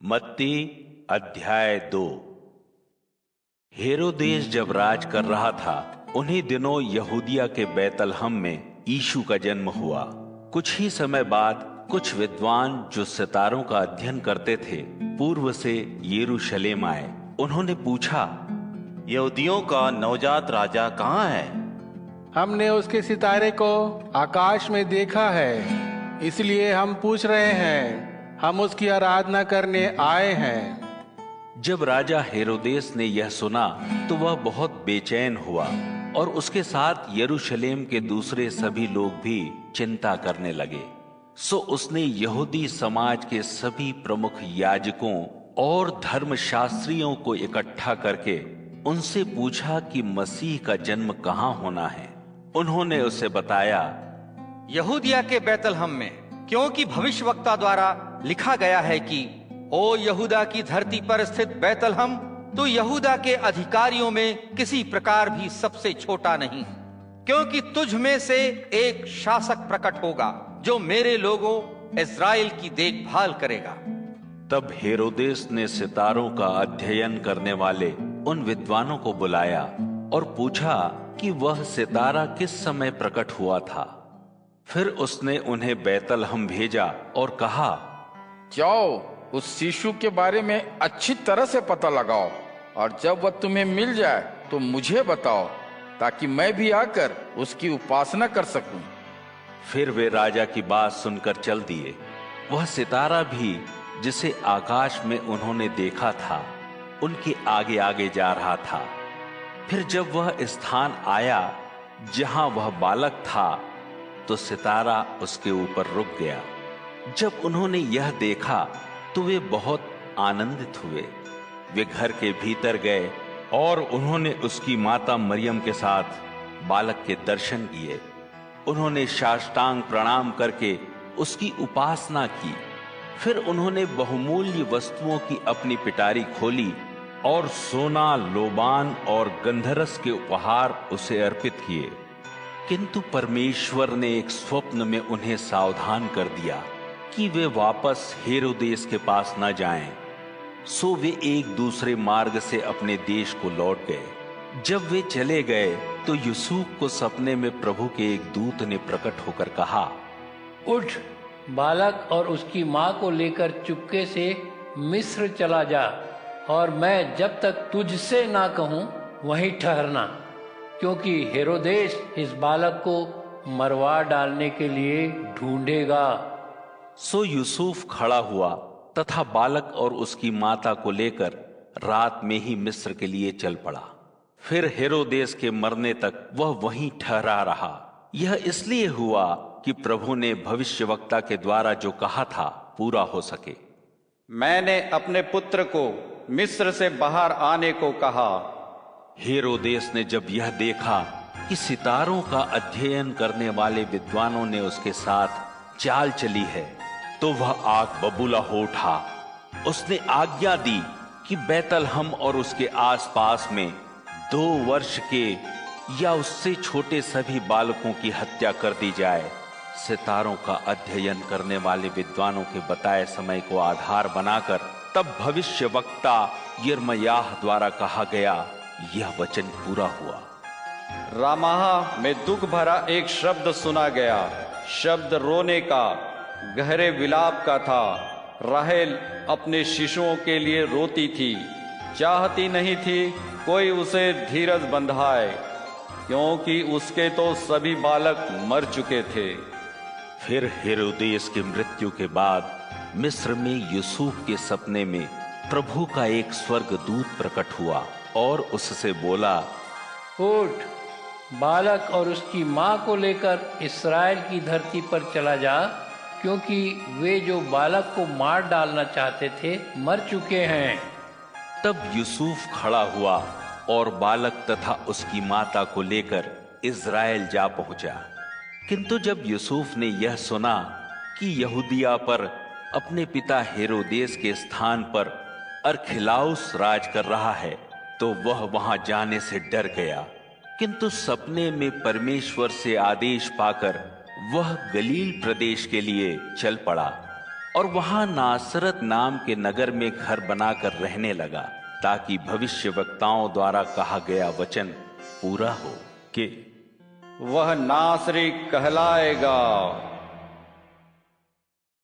मत्ती अध्याय 2। हेरोदेस जब राज कर रहा था, उन्हीं दिनों यहूदिया के बैतलहम में यीशु का जन्म हुआ। कुछ ही समय बाद कुछ विद्वान जो सितारों का अध्ययन करते थे, पूर्व से यरूशलेम आए। उन्होंने पूछा, यहूदियों का नवजात राजा कहाँ है? हमने उसके सितारे को आकाश में देखा है, इसलिए हम पूछ रहे हैं। हम उसकी आराधना करने आए हैं। जब राजा हेरोदेस ने यह सुना तो वह बहुत बेचैन हुआ और उसके साथ यरूशलेम के दूसरे सभी लोग भी चिंता करने लगे। सो उसने यहूदी समाज के सभी प्रमुख याजकों और धर्मशास्त्रियों को इकट्ठा करके उनसे पूछा कि मसीह का जन्म कहाँ होना है। उन्होंने उसे बताया, यहूदिया के बैतलहम में, क्योंकि भविष्यवक्ता द्वारा लिखा गया है कि ओ यहूदा की धरती पर स्थित बैतलहम, तो यहूदा के अधिकारियों में किसी प्रकार भी सबसे छोटा नहीं, क्योंकि तुझ में से एक शासक प्रकट होगा जो मेरे लोगों इस्राएल की देखभाल करेगा। तब हेरोदेस ने सितारों का अध्ययन करने वाले उन विद्वानों को बुलाया और पूछा कि वह सितारा किस समय प्रकट हुआ था। फिर उसने उन्हें बैतलहम भेजा और कहा, जाओ उस शिशु के बारे में अच्छी तरह से पता लगाओ, और जब वह तुम्हें मिल जाए तो मुझे बताओ, ताकि मैं भी आकर उसकी उपासना कर सकूं। फिर वे राजा की बात सुनकर चल दिए। वह सितारा भी जिसे आकाश में उन्होंने देखा था, उनके आगे आगे जा रहा था। फिर जब वह स्थान आया जहां वह बालक था, तो सितारा उसके ऊपर रुक गया। जब उन्होंने यह देखा तो वे बहुत आनंदित हुए। वे घर के भीतर गए और उन्होंने उसकी माता मरियम के साथ बालक के दर्शन किए। उन्होंने साष्टांग प्रणाम करके उसकी उपासना की। फिर उन्होंने बहुमूल्य वस्तुओं की अपनी पिटारी खोली और सोना, लोबान और गंधरस के उपहार उसे अर्पित किए। किंतु परमेश्वर ने एक स्वप्न में उन्हें सावधान कर दिया कि वे वापस हेरोदेस के पास न जाएं। सो वे एक दूसरे मार्ग से अपने देश को लौट गए। जब वे चले गए तो यूसुफ को सपने में प्रभु के एक दूत ने प्रकट होकर कहा, उठ, बालक और उसकी माँ को लेकर चुपके से मिस्र चला जा, और मैं जब तक तुझसे ना कहूँ वहीं ठहरना, क्योंकि हेरोदेस इस बालक को मरवा डालने के लिए ढूंढेगा। सो यूसुफ खड़ा हुआ तथा बालक और उसकी माता को लेकर रात में ही मिस्र के लिए चल पड़ा। फिर हेरोदेस के मरने तक वह वहीं ठहरा रहा। यह इसलिए हुआ कि प्रभु ने भविष्यवक्ता के द्वारा जो कहा था पूरा हो सके, मैंने अपने पुत्र को मिस्र से बाहर आने को कहा। हेरोदेस ने जब यह देखा कि सितारों का अध्ययन करने वाले विद्वानों ने उसके साथ चाल चली है, तो वह आग बबूला हो उठा। उसने आज्ञा दी कि बैतलहम और उसके आसपास में 2 वर्ष के या उससे छोटे सभी बालकों की हत्या कर दी जाए। सितारों का अध्ययन करने वाले विद्वानों के बताए समय को आधार बनाकर तब भविष्यवक्ता यिर्मयाह द्वारा कहा गया यह वचन पूरा हुआ। रामाह में दुख भरा एक शब्द सुना गया। शब्द रोने का, गहरे विलाप का था। राहेल अपने शिशुओं के लिए रोती थी, चाहती नहीं थी कोई उसे धीरज बंधाए, क्योंकि उसके तो सभी बालक मर चुके थे। फिर हेरोदेस की मृत्यु के बाद मिस्र में यूसुफ के सपने में प्रभु का एक स्वर्गदूत प्रकट हुआ और उससे बोला, उठ, बालक और उसकी माँ को लेकर इस्राएल की धरती पर चला जा, क्योंकि वे जो बालक को मार डालना चाहते थे मर चुके हैं। तब यूसुफ खड़ा हुआ और बालक तथा उसकी माता को लेकर इस्राएल जा पहुंचा। किंतु जब यूसुफ ने यह सुना कि यहूदिया पर अपने पिता हेरोदेस के स्थान पर अरखिलाउस राज कर रहा है, तो वह वहां जाने से डर गया। किंतु सपने में परमेश्वर से आदेश पाकर वह गलील प्रदेश के लिए चल पड़ा और वहां नासरत नाम के नगर में घर बनाकर रहने लगा, ताकि भविष्यवक्ताओं द्वारा कहा गया वचन पूरा हो कि वह नासरी कहलाएगा।